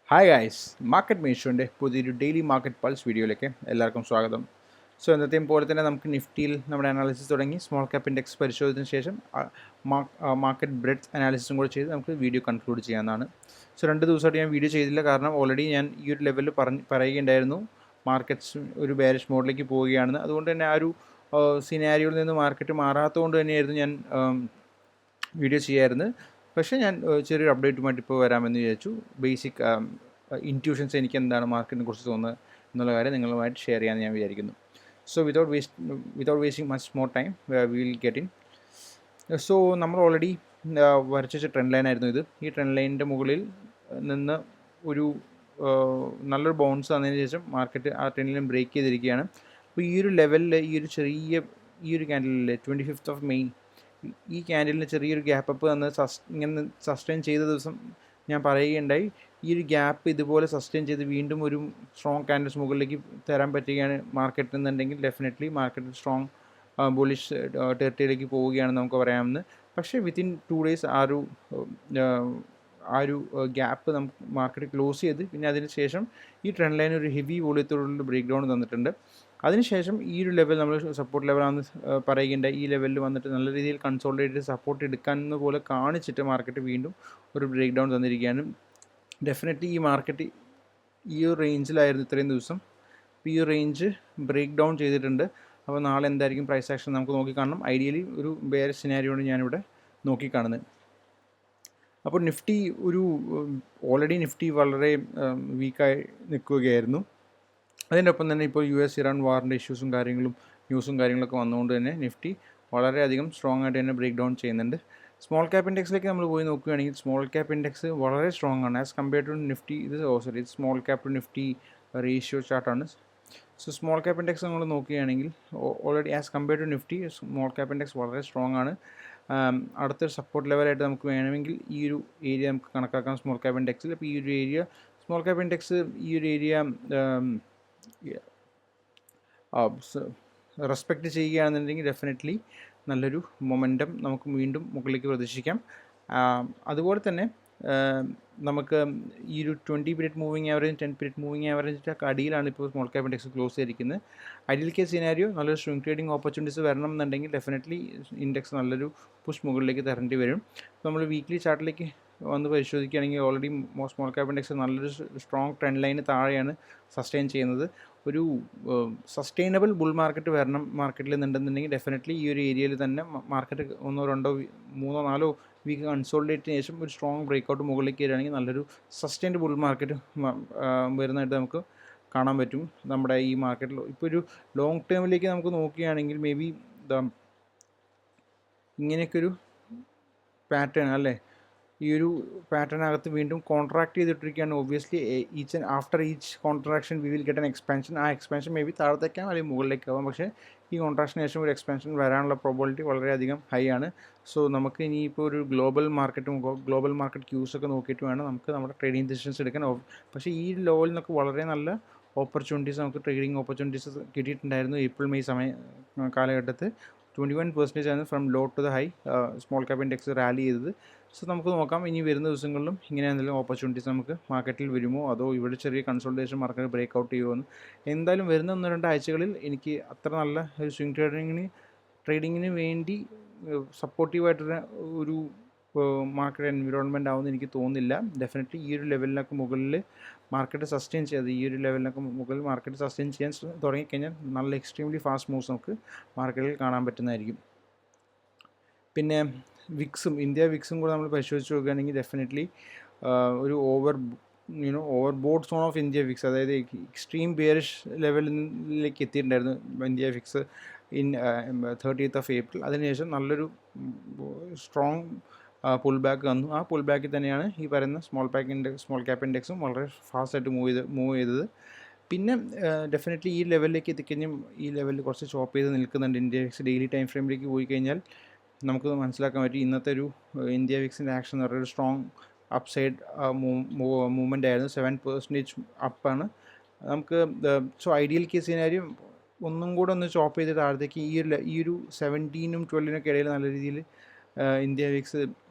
Hi guys, market മേഷോൻ്റെ പുതിയൊരു daily market pulse വീഡിയോയിലേക്ക് എല്ലാവർക്കും സ്വാഗതം. സോ എന്നത്തെയും പോലെ തന്നെ നമുക്ക് നിഫ്റ്റിയിൽ നമ്മുടെ അനാലിസിസ് തുടങ്ങി സ്മോൾ ക്യാപ്പ് ഇൻഡെക്സ് പരിശോധിച്ചതിന് ശേഷം മാർക്കറ്റ് ബ്രെഡ്ത്ത് അനാലിസിസും കൂടെ ചെയ്ത് നമുക്ക് വീഡിയോ കൺക്ലൂഡ് ചെയ്യാവുന്നതാണ്. സോ 2 ദിവസമായിട്ട് ഞാൻ വീഡിയോ ചെയ്തില്ല, കാരണം ഓൾറെഡി ഞാൻ ഈ ഒരു ലെവലിൽ പറയുകയുണ്ടായിരുന്നു മാർക്കറ്റ്സ് ഒരു ബെയറിഷ് മോഡിലേക്ക് പോവുകയാണെന്ന്. അതുകൊണ്ട് തന്നെ ആ ഒരു സിനാരിയോയിൽ നിന്ന് മാർക്കറ്റ് മാറാത്തതുകൊണ്ട് തന്നെയായിരുന്നു ഞാൻ വീഡിയോ ചെയ്യാമായിരുന്നു. പക്ഷേ ഞാൻ ചെറിയൊരു അപ്ഡേറ്റുമായിട്ട് ഇപ്പോൾ വരാമെന്ന് വിചാരിച്ചു. ബേസിക് ഇൻറ്റ്യൂഷൻസ് എനിക്ക് എന്താണ് മാർക്കറ്റിനെ കുറിച്ച് തോന്നുന്നത് എന്നുള്ള കാര്യം നിങ്ങളുമായിട്ട് ഷെയർ ചെയ്യാമെന്ന് ഞാൻ വിചാരിക്കുന്നു. So without wasting much more time we will get in. So നമ്മൾ ഓൾറെഡി വരച്ച ട്രെൻഡ് ലൈനായിരുന്നു ഇത്. ഈ ട്രെൻഡ് ലൈനിൻ്റെ മുകളിൽ നിന്ന് ഒരു നല്ലൊരു ബൗൺസ് വന്നതിന് ശേഷം മാർക്കറ്റ് ആ ട്രെൻഡ് ലൈൻ ബ്രേക്ക് ചെയ്തിരിക്കുകയാണ്. അപ്പോൾ ഈ ഒരു ലെവലിൽ ഈ ഒരു ക്യാൻഡലിൽ 25th മെയ് ഈ ക്യാൻഡലിന് ചെറിയൊരു ഗ്യാപ്പ് അപ്പ് തന്ന് ഇങ്ങനെ സസ്റ്റെയിൻ ചെയ്ത ദിവസം ഞാൻ പറയുകയുണ്ടായി, ഈ ഒരു ഗ്യാപ്പ് ഇതുപോലെ സസ്റ്റെയിൻ ചെയ്ത് വീണ്ടും ഒരു സ്ട്രോങ് ക്യാൻഡിൽസ് മുകളിലേക്ക് തരാൻ പറ്റുകയാണ് മാർക്കറ്റ് എന്നുണ്ടെങ്കിൽ ഡെഫിനറ്റ്ലി മാർക്കറ്റ് സ്ട്രോങ് ബുള്ളിഷ് ടെറിട്ടറിയിലേക്ക് പോവുകയാണെന്ന് നമുക്ക് പറയാമെന്ന്. പക്ഷേ വിത്തിൻ 2 days ആ ഒരു ഗ്യാപ്പ് നമുക്ക് മാർക്കറ്റ് ക്ലോസ് ചെയ്ത് പിന്നെ അതിന് ശേഷം ഈ ട്രെൻഡ് ലൈൻ ഒരു ഹെവി വോളിയത്തോടുള്ള ബ്രേക്ക് ഡൗൺ തന്നിട്ടുണ്ട്. അതിനുശേഷം ഈ ഒരു ലെവൽ നമ്മൾ സപ്പോർട്ട് ലെവലാണെന്ന് പറയുകയുണ്ട്. ഈ ലെവലിൽ വന്നിട്ട് നല്ല രീതിയിൽ കൺസോളിഡേറ്റ് സപ്പോർട്ട് എടുക്കാമെന്ന് പോലെ കാണിച്ചിട്ട് മാർക്കറ്റ് വീണ്ടും ഒരു ബ്രേക്ക് ഡൗൺ തന്നിരിക്കുകയാണ്. ഡെഫിനറ്റ്ലി ഈ മാർക്കറ്റ് ഈ ഒരു റേഞ്ചിലായിരുന്നു ഇത്രയും ദിവസം. ഈ ഒരു റേഞ്ച് ബ്രേക്ക് ഡൗൺ ചെയ്തിട്ടുണ്ട്. അപ്പോൾ നാളെ എന്തായിരിക്കും പ്രൈസ് ആക്ഷൻ നമുക്ക് നോക്കിക്കാണണം. ഐഡിയലി ഒരു ബെയർ സിനാരിയോയാണ് ഞാനിവിടെ നോക്കിക്കാണുന്നത്. അപ്പോൾ നിഫ്റ്റി ഓൾറെഡി നിഫ്റ്റി വളരെ വീക്കായി നിൽക്കുകയായിരുന്നു. അതിൻ്റെ ഒപ്പം തന്നെ ഇപ്പോൾ US-Iran വാറിൻ്റെ ഇഷ്യൂസും ന്യൂസും കാര്യങ്ങളൊക്കെ വന്നുകൊണ്ട് തന്നെ നിഫ്റ്റി വളരെയധികം സ്ട്രോങ് ആയിട്ട് തന്നെ ബ്രേക്ക് ഡൗൺ ചെയ്യുന്നുണ്ട്. സ്മോൾ ക്യാപ്പ് ഇൻഡെക്സിലേക്ക് നമ്മൾ പോയി നോക്കുകയാണെങ്കിൽ സ്മോൾ ക്യാപ്പ് ഇൻഡെക്സ് വളരെ സ്ട്രോങ് ആണ് ആസ് കമ്പയർ ടു നിഫ്റ്റി. ഇത് small cap to Nifty ratio ചാർട്ടാണ്. സോ സ്മോൾ ക്യാപ്പ് ഇൻഡെക്സ് നമ്മൾ നോക്കുകയാണെങ്കിൽ already as compare to Nifty small cap index വളരെ സ്ട്രോങ് ആണ്. അടുത്തൊരു സപ്പോർട്ട് ലെവലായിട്ട് നമുക്ക് വേണമെങ്കിൽ ഈ ഒരു ഏരിയ നമുക്ക് കണക്കാക്കാം സ്മോൾ ക്യാപ്പ് ഇൻഡെക്സിൽ. അപ്പോൾ ഈ ഒരു ഏരിയ സ്മോൾ ക്യാപ്പ് ഇൻഡെക്സ് ഈ ഒരു ഏരിയ റെസ്പെക്റ്റ് ചെയ്യുകയാണെന്നുണ്ടെങ്കിൽ ഡെഫിനറ്റ്ലി നല്ലൊരു മൊമെൻറ്റം നമുക്ക് വീണ്ടും മുകളിലേക്ക് പ്രതീക്ഷിക്കാം. അതുപോലെ തന്നെ നമുക്ക് ഈ ഒരു 20 period moving average 10 period moving ആവറേജിൻ്റെ അടിയിലാണ് ഇപ്പോൾ സ്മോൾ ക്യാപ്പ് ഇൻഡെക്സ് ക്ലോസ് ചെയ്തിരിക്കുന്നത്. ഐഡിയൽ കേസ് സിനാരിയോ നല്ലൊരു സ്വിംഗ് ട്രേഡിംഗ് ഓപ്പർച്യൂണിറ്റീസ് വരണം എന്നുണ്ടെങ്കിൽ ഡെഫിനറ്റ്ലി ഇൻഡെക്സ് നല്ലൊരു പുഷ് മുകളിലേക്ക് തരേണ്ടി വരും. നമ്മൾ വീക്ക്ലി ചാർട്ടിലേക്ക് വന്ന് പരിശോധിക്കുകയാണെങ്കിൽ ഓൾറെഡി സ്മോൾ ക്യാപ്പ് ഇൻഡെക്സ് നല്ലൊരു സ്ട്രോങ് ട്രെൻഡ് ലൈന് താഴെയാണ് സസ്റ്റെയിൻ ചെയ്യുന്നത്. ഒരു സസ്റ്റെയിനബിൾ ബുൾ മാർക്കറ്റ് വരണം മാർക്കറ്റിൽ നിന്നുണ്ടെന്നുണ്ടെങ്കിൽ ഡെഫിനറ്റ്ലി ഈ ഒരു ഏരിയയിൽ തന്നെ മാർക്കറ്റ് 1 2 3 4 വീക്ക് കൺസോളിഡേറ്റിന് ശേഷം ഒരു സ്ട്രോങ് ബ്രേക്കൗട്ട് മുകളിലേക്ക് വരികയാണെങ്കിൽ നല്ലൊരു സസ്റ്റെയിൻഡ് ബുൾ മാർക്കറ്റ് വരുന്നതായിട്ട് നമുക്ക് കാണാൻ പറ്റും നമ്മുടെ ഈ മാർക്കറ്റിൽ. ഇപ്പോൾ ഒരു ലോങ് ടേമിലേക്ക് നമുക്ക് നോക്കുകയാണെങ്കിൽ മേ ബി ഇങ്ങനെയൊക്കെ ഒരു പാറ്റേൺ അല്ലേ, ഈ ഒരു പാറ്റേണിനകത്ത് വീണ്ടും കോൺട്രാക്ട് ചെയ്തിട്ടിരിക്കുകയാണ്. Obviously after each contraction we will get an expansion. ആ എക്സ്പാൻഷൻ മേ ബി താഴത്തേക്കാം അല്ലെങ്കിൽ മുകളിലേക്കാവാം. പക്ഷേ ഈ കോൺട്രാക്ഷന് ശേഷം ഒരു എക്സ്പാൻഷൻ വരാനുള്ള പ്രോബിലിറ്റി വളരെയധികം ഹൈ ആണ്. സോ നമുക്ക് ഇനിയിപ്പോൾ ഒരു ഗ്ലോബൽ മാർക്കറ്റ് ക്യൂസൊക്കെ നോക്കിയിട്ട് വേണം നമുക്ക് നമ്മുടെ ട്രേഡിംഗ് ഡിസിഷൻസ് എടുക്കാൻ. പക്ഷേ ഈ ലെവലിൽ നിന്നൊക്കെ വളരെ നല്ല ഓപ്പർച്യൂണിറ്റീസ് നമുക്ക് ട്രേഡിംഗ് ഓപ്പർച്യൂണിറ്റീസ് കിട്ടിയിട്ടുണ്ടായിരുന്നു ഏപ്രിൽ മെയ് കാലഘട്ടത്തിൽ. 21% ആണ് from low to the high small cap index rally ചെയ്തത്. സോ നമുക്ക് നോക്കാം ഇനി വരുന്ന ദിവസങ്ങളിലും ഇങ്ങനെ എന്തെങ്കിലും ഓപ്പർച്യൂണിറ്റീസ് നമുക്ക് മാർക്കറ്റിൽ വരുമോ, അതോ ഇവിടെ ചെറിയ കൺസോൾട്ടേഷൻ മാർക്കറ്റ് ബ്രേക്ക് ഔട്ട് ചെയ്യുമോ എന്ന്. എന്തായാലും വരുന്ന 1-2 ആഴ്ചകളിൽ എനിക്ക് അത്ര നല്ല ഒരു സ്വിംഗ് ട്രേഡിങ്ങിന് വേണ്ടി സപ്പോർട്ടീവായിട്ടുള്ള ഒരു മാർക്കറ്റ് എൻവിറോൺമെൻറ്റ് ആവുമെന്ന് എനിക്ക് തോന്നുന്നില്ല. ഡെഫിനറ്റ്ലി ഈ ഒരു ലെവലിനൊക്കെ മുകളിൽ മാർക്കറ്റ് സസ്റ്റെയിൻ ചെയ്യാതെ ഈ ഒരു ലെവലിനൊക്കെ മുകളിൽ മാർക്കറ്റ് സസ്റ്റെയിൻ ചെയ്യാൻ തുടങ്ങിക്കഴിഞ്ഞാൽ നല്ല എക്സ്ട്രീംലി ഫാസ്റ്റ് മൂവ്സ് നമുക്ക് മാർക്കറ്റിൽ കാണാൻ പറ്റുന്നതായിരിക്കും. പിന്നെ ഇന്ത്യ വിക്സും കൂടെ നമ്മൾ പരിശോധിച്ച് നോക്കുകയാണെങ്കിൽ ഡെഫിനറ്റ്ലി ഒരു over boat zone of India Vicks, അതായത് എക്സ്ട്രീം ബിയറിഷ് ലെവലിലേക്ക് എത്തിയിട്ടുണ്ടായിരുന്നു India Vicks in 30th April. അതിനുശേഷം നല്ലൊരു സ്ട്രോങ് പുൾ ബാക്ക് വന്നു. ആ പുൾ ബാക്കിൽ തന്നെയാണ് ഈ പറയുന്ന സ്മോൾ ക്യാപ്പ് ഇൻഡെക്സും വളരെ ഫാസ്റ്റായിട്ട് മൂവ് ചെയ്തത്. പിന്നെ ഡെഫിനറ്റ്ലി ഈ ലെവലിലേക്ക് എത്തിക്കഴിഞ്ഞും ഈ ലെവലിൽ കുറച്ച് ചോപ്പ് ചെയ്ത് നിൽക്കുന്നുണ്ട്. ഇന്ത്യ വിക്സ് ഡെയിലി ടൈം ഫ്രെയിമിലേക്ക് പോയി കഴിഞ്ഞാൽ നമുക്ക് മനസ്സിലാക്കാൻ പറ്റും ഇന്നത്തെ ഒരു ഇന്ത്യ വിക്സിൻ്റെ ആക്ഷൻ എന്ന് പറയുന്നത് സ്ട്രോങ് അപ്സൈഡ് മൂവ്മെൻ്റ് ആയിരുന്നു. 7% അപ്പാണ് നമുക്ക്. സോ ഐഡിയൽ കേസ് സിനാരിയോ ഒന്നും കൂടെ ഒന്ന് ചോപ്പ് ചെയ്ത് താഴത്തേക്ക് ഈ ഒരു 17-നും 12-നൊക്കെ ഇടയിൽ നല്ല രീതിയിൽ ഇന്ത്യ വിക്സ്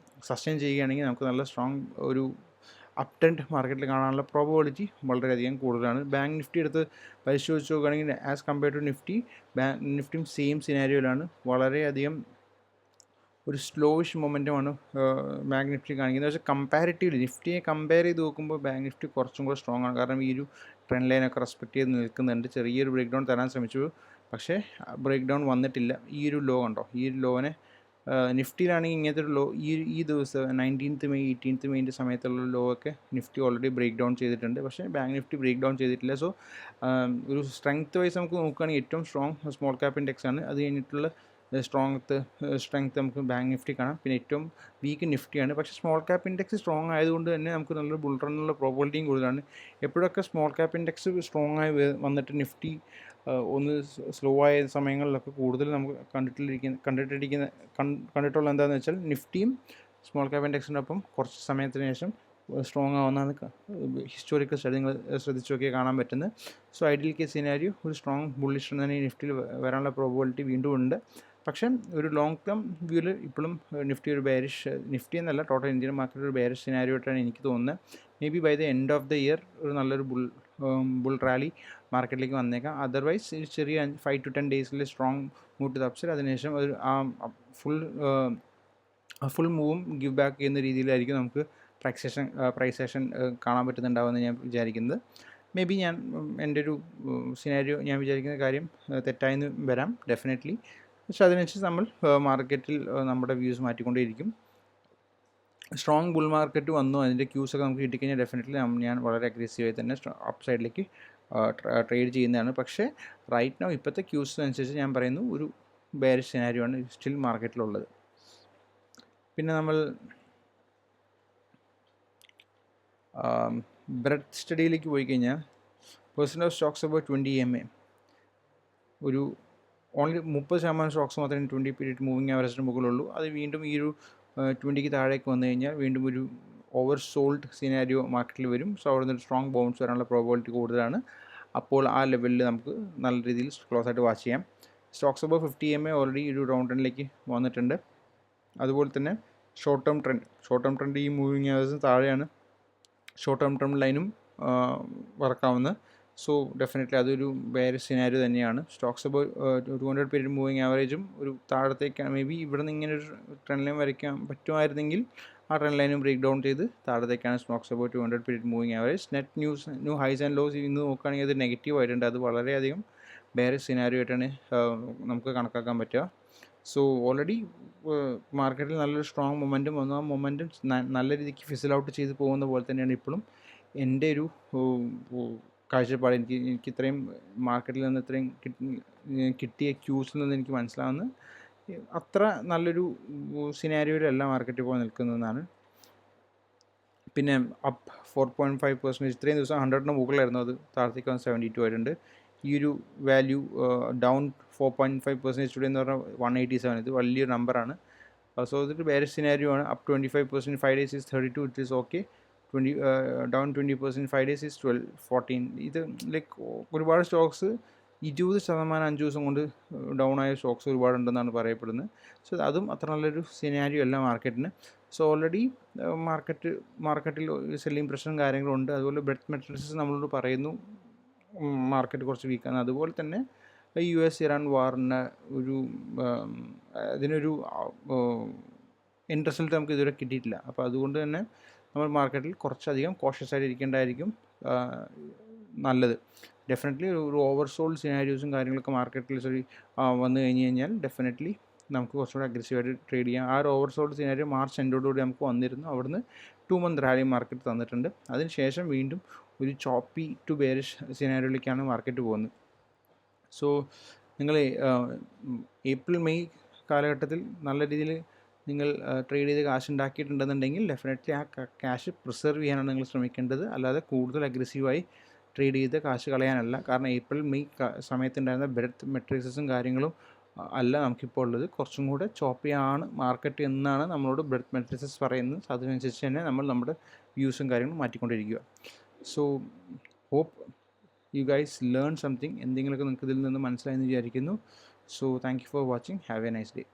സസ്റ്റെയിൻ ചെയ്യുകയാണെങ്കിൽ നമുക്ക് നല്ല സ്ട്രോങ് ഒരു അപ് ട്രെൻഡ് മാർക്കറ്റിൽ കാണാനുള്ള പ്രോബബിലിറ്റി വളരെയധികം കൂടുതലാണ്. ബാങ്ക് നിഫ്റ്റി എടുത്ത് പരിശോധിച്ച് നോക്കുകയാണെങ്കിൽ as compare to Nifty, bank നിഫ്റ്റിയും സെയിം സിനാരിയോയിലാണ്. വളരെയധികം ഒരു സ്ലോയിഷ് മൊമെൻറ്റമാണ് ബാങ്ക് നിഫ്റ്റി കാണിക്കുന്നത്. പക്ഷേ കമ്പാരിറ്റീവ്ലി നിഫ്റ്റിയെ കമ്പയർ ചെയ്ത് നോക്കുമ്പോൾ ബാങ്ക് നിഫ്റ്റി കുറച്ചും കൂടെ സ്ട്രോങ് ആണ്. കാരണം ഈ ഒരു ട്രെൻഡ് ലൈനൊക്കെ റെസ്പെക്ട് ചെയ്ത് നിൽക്കുന്നുണ്ട്. ചെറിയൊരു ബ്രേക്ക് ഡൗൺ തരാൻ ശ്രമിച്ചു, പക്ഷേ ബ്രേക്ക് ഡൗൺ വന്നിട്ടില്ല. ഈ ഒരു ലോ കണ്ടോ, ഈ ഒരു ലോനെ നിഫ്റ്റിയിലാണെങ്കിൽ ഇങ്ങനത്തെ ഒരു ലോ ഈ ദിവസം 19th മെയ് 18th മെയ്ൻ്റെ സമയത്തുള്ള ലോ ഒക്കെ നിഫ്റ്റി ഓൾറെഡി ബ്രേക്ക് ഡൗൺ ചെയ്തിട്ടുണ്ട്. പക്ഷേ ബാങ്ക് നിഫ്റ്റി ബ്രേക്ക് ഡൗൺ ചെയ്തിട്ടില്ല. സോ ഒരു സ്ട്രെങ്ത് വൈസ് നമുക്ക് നോക്കുകയാണെങ്കിൽ ഏറ്റവും സ്ട്രോങ് സ്മോൾ ക്യാപ്പ് ഇൻഡെക്സ് ആണ്. അത് കഴിഞ്ഞിട്ടുള്ള സ്ട്രെങ്ത് നമുക്ക് ബാങ്ക് നിഫ്റ്റി കാണാം. പിന്നെ ഏറ്റവും വീക്ക് നിഫ്റ്റിയാണ്. പക്ഷേ സ്മോൾ ക്യാപ്പ് ഇൻഡെക്സ് സ്ട്രോങ് ആയതുകൊണ്ട് തന്നെ നമുക്ക് നല്ലൊരു ബുൾ റണ്ണിനുള്ള പ്രോബിലിറ്റിയും കൂടുതലാണ്. എപ്പോഴൊക്കെ സ്മോൾ ക്യാപ്പ് ഇൻഡെക്സ് സ്ട്രോങ് ആയി വന്നിട്ട് നിഫ്റ്റി ഒന്ന് സ്ലോ ആയ സമയങ്ങളിലൊക്കെ കൂടുതൽ നമുക്ക് കണ്ടിട്ടുള്ള എന്താണെന്ന് വെച്ചാൽ നിഫ്റ്റിയും സ്മോൾ ക്യാപ്പ് ഇൻഡെക്സിനൊപ്പം കുറച്ച് സമയത്തിന് ശേഷം സ്ട്രോങ് ആവുന്നതാണ് ഹിസ്റ്റോറിക്കൽ സ്റ്റഡി നിങ്ങൾ ശ്രദ്ധിച്ച് നോക്കിയാൽ കാണാൻ പറ്റുന്നത്. സോ ഐഡിയൽ കേസ് സിനാരിയോ ഒരു സ്ട്രോങ് ബുള്ളിഷ് തന്നെ നിഫ്റ്റിയിൽ വരാനുള്ള പ്രോബിലിറ്റി വീണ്ടും ഉണ്ട്. പക്ഷേ ഒരു ലോങ് ടേം വ്യൂവിൽ ഇപ്പോഴും നിഫ്റ്റി ഒരു ബെയറിഷ്, നിഫ്റ്റി എന്നല്ല ടോട്ടൽ ഇന്ത്യൻ മാർക്കറ്റ് ഒരു ബെയറിഷ് സിനാരിയോ ആയിട്ടാണ് എനിക്ക് തോന്നുന്നത്. Maybe by the end of the year ഒരു നല്ലൊരു ബുൾ റാലി മാർക്കറ്റിലേക്ക് വന്നേക്കാം. അതർവൈസ് ചെറിയ 5 to 10 ഡേയ്സിൽ strong move to the upside, അതിനുശേഷം ഒരു ഫുൾ മൂവും ഗിവ് ബാക്ക് ചെയ്യുന്ന രീതിയിലായിരിക്കും നമുക്ക് പ്രൈസ് ആക്ഷൻ കാണാൻ പറ്റുന്നുണ്ടാവുമെന്ന് ഞാൻ വിചാരിക്കുന്നത്. മേ ബി എൻ്റെ ഒരു സിനാരിയോ ഞാൻ വിചാരിക്കുന്ന കാര്യം തെറ്റായെന്ന് വരാം ഡെഫിനറ്റ്ലി. പക്ഷേ അതിനനുസരിച്ച് നമ്മൾ മാർക്കറ്റിൽ നമ്മുടെ വ്യൂസ് മാറ്റിക്കൊണ്ടേയിരിക്കും. സ്ട്രോങ് ബുൾ മാർക്കറ്റ് വന്നു, അതിൻ്റെ ക്യൂസൊക്കെ നമുക്ക് കിട്ടിക്കഴിഞ്ഞാൽ ഡെഫിനറ്റ്ലി ഞാൻ വളരെ അഗ്രസീവായി തന്നെ അപ്പ് സൈഡിലേക്ക് ട്രേഡ് ചെയ്യുന്നതാണ്. പക്ഷേ റൈറ്റ് നൗ ഇപ്പോഴത്തെ ക്യൂസ് അനുസരിച്ച് ഞാൻ പറയുന്നു ഒരു ബെയറിഷ് സിനാരിയോ ആണ് സ്റ്റിൽ മാർക്കറ്റിലുള്ളത്. പിന്നെ നമ്മൾ ബ്രെഡ് സ്റ്റഡിയിലേക്ക് പോയി കഴിഞ്ഞാൽ percent of Stokes about 20 MA ഒരു ഓൺലി 30% സ്റ്റോക്സ് മാത്രമേ 20 പീരീഡ് മൂവിങ് ആവറേജിന് മുകളിലുള്ളൂ. അത് വീണ്ടും ഈ ഒരു 20ക്ക് താഴേക്ക് വന്നു കഴിഞ്ഞാൽ വീണ്ടും ഒരു ഓവർ സോൾഡ് സിനാരിയോ മാർക്കറ്റിൽ വരും. സോ അവിടെ നിന്ന് സ്ട്രോങ് ബൗൺസ് വരാനുള്ള പ്രോബിലിറ്റി കൂടുതലാണ്. അപ്പോൾ ആ ലെവലിൽ നമുക്ക് നല്ല രീതിയിൽ ക്ലോസ് ആയിട്ട് വാച്ച് ചെയ്യാം. സ്റ്റോക്സ് അബൌട്ട് 50 MA ഓൾറെഡി ഒരു റൗണ്ട് റണ്ണിലേക്ക് വന്നിട്ടുണ്ട്. അതുപോലെ തന്നെ ഷോർട്ട് ടേം ട്രെൻഡ് ഈ മൂവിങ് ആവറേജിന് താഴെയാണ് ഷോർട്ട് ടേം ലൈനും വർക്കാവുന്നത്. സോ ഡെഫിനറ്റ്ലി അതൊരു ബെയറിഷ് സിനാരിയോ തന്നെയാണ്. സ്റ്റോക്സ് അബൌട്ട് 200 പീരീഡ് മൂവിങ് ആവറേജും ഒരു താഴത്തേക്കാണ്. മേ ബി ഇവിടെ നിന്ന് ഇങ്ങനെ ഒരു ട്രെൻഡ് ലൈൻ വരയ്ക്കാൻ പറ്റുമായിരുന്നെങ്കിൽ ആ ട്രെൻഡ് ലൈനും ബ്രേക്ക് ഡൗൺ ചെയ്ത് താഴത്തേക്കാണ് stocks about 200 period moving average. New highs and lows ഇന്ന് നോക്കുകയാണെങ്കിൽ അത് നെഗറ്റീവ് ആയിട്ടുണ്ട്. അത് വളരെയധികം ബെയറിഷ് സിനാരിയോ ആയിട്ടാണ് നമുക്ക് കണക്കാക്കാൻ പറ്റുക. സോ ഓൾറെഡി മാർക്കറ്റിൽ നല്ലൊരു സ്ട്രോങ് മൊമെൻറ്റം വന്നു. ആ മൊമെൻറ്റം നല്ല രീതിക്ക് ഫിസിൽ ഔട്ട് ചെയ്ത് പോകുന്ന പോലെ തന്നെയാണ് ഇപ്പോഴും എൻ്റെ ഒരു കാഴ്ചപ്പാട്. എനിക്ക് ഇത്രയും മാർക്കറ്റിൽ നിന്ന് ഇത്രയും കിട്ടിയ ക്യൂസിൽ നിന്ന് എനിക്ക് മനസ്സിലാവുന്നത് അത്ര നല്ലൊരു സിനാരിയോയിലല്ല മാർക്കറ്റ് ഇപ്പോൾ നിൽക്കുന്നതെന്നാണ്. പിന്നെ അപ്പ് 4.5%, ഇത്രയും ദിവസം 100ന് മുകളിലായിരുന്നു, അത് താഴത്തേക്ക് വന്ന് 72 ആയിട്ടുണ്ട്. ഈ ഒരു വാല്യൂ ഡൗൺ 4.5% ടുഡേ എന്ന് പറഞ്ഞാൽ 187, ഇത് വലിയൊരു നമ്പറാണ്. സോ ഇതൊരു ബെയറിഷ് സിനാരിയോ ആണ്. Up 25% 5 days is 32, it is okay. Down 20% 5 days is 14. ഇത് ലൈക്ക് ഒരുപാട് സ്റ്റോക്സ് 20% 5 ദിവസം കൊണ്ട് ഡൗൺ ആയ സ്റ്റോക്സ് ഒരുപാടുണ്ടെന്നാണ് പറയപ്പെടുന്നത്. സോ അതും അത്ര നല്ലൊരു സിനാരിയോ അല്ല മാർക്കറ്റിന്. സോ ഓൾറെഡി മാർക്കറ്റിൽ സെല്ലിംഗ് പ്രശ്നം കാര്യങ്ങളുണ്ട്. അതുപോലെ ബ്രെഡ് മെട്രിക്സ് നമ്മളോട് പറയുന്നു മാർക്കറ്റ് കുറച്ച് വീക്കാണ്. അതുപോലെ തന്നെ US ഇറാൻ വാറിന് അതിനൊരു എൻഡ് റിസൾട്ട് നമുക്ക് ഇതുവരെ കിട്ടിയിട്ടില്ല. അപ്പോൾ അതുകൊണ്ട് തന്നെ നമ്മൾ മാർക്കറ്റിൽ കുറച്ചധികം കോഷ്യസ് ആയിട്ട് ഇരിക്കേണ്ടതായിരിക്കും നല്ലത്. ഡെഫിനറ്റ്ലി ഒരു ഓവർ സോൾഡ് സിനാരിയോസും കാര്യങ്ങളൊക്കെ മാർക്കറ്റിൽ വന്നു കഴിഞ്ഞാൽ ഡെഫിനറ്റ്ലി നമുക്ക് കുറച്ചുകൂടി അഗ്രസീവായിട്ട് ട്രേഡ് ചെയ്യാം. ആ ഒരു ഓവർ സോൾഡ് സിനാരിയോ മാർച്ച് എൻഡോടുകൂടി നമുക്ക് വന്നിരുന്നു. അവിടുന്ന് 2 month റാലി മാർക്കറ്റ് തന്നിട്ടുണ്ട്. അതിനുശേഷം വീണ്ടും ഒരു ചോപ്പി ടു ബെയറിഷ് സിനാരിയോയിലേക്കാണ് മാർക്കറ്റ് പോകുന്നത്. സോ നിങ്ങൾ ഏപ്രിൽ മെയ് കാലഘട്ടത്തിൽ നല്ല രീതിയിൽ നിങ്ങൾ ട്രേഡ് ചെയ്ത് കാശ് ഉണ്ടാക്കിയിട്ടുണ്ടെന്നുണ്ടെങ്കിൽ ഡെഫിനറ്റ്ലി ആ ക്യാഷ് പ്രിസർവ് ചെയ്യാനാണ് നിങ്ങൾ ശ്രമിക്കേണ്ടത്. അല്ലാതെ കൂടുതൽ അഗ്രസീവായി ട്രേഡ് ചെയ്ത് കാശ് കളയാനല്ല. കാരണം ഏപ്രിൽ മെയ് സമയത്തുണ്ടായിരുന്ന ബ്രെഡ് മെട്രിക്സും കാര്യങ്ങളും അല്ല നമുക്കിപ്പോൾ ഉള്ളത്. കുറച്ചും കൂടെ ചോപ്പിയാണ് മാർക്കറ്റ് എന്നാണ് നമ്മളോട് ബ്രെഡ് മെട്രിക്സസ് പറയുന്നത്. അതിനനുസരിച്ച് തന്നെ നമ്മൾ നമ്മുടെ വ്യൂസും കാര്യങ്ങളും മാറ്റിക്കൊണ്ടിരിക്കുക. So hope you guys learn something. എന്തെങ്കിലുമൊക്കെ നിങ്ങൾക്ക് ഇതിൽ നിന്ന് മനസ്സിലായെന്ന് വിചാരിക്കുന്നു. So thank you for watching. Have a nice day.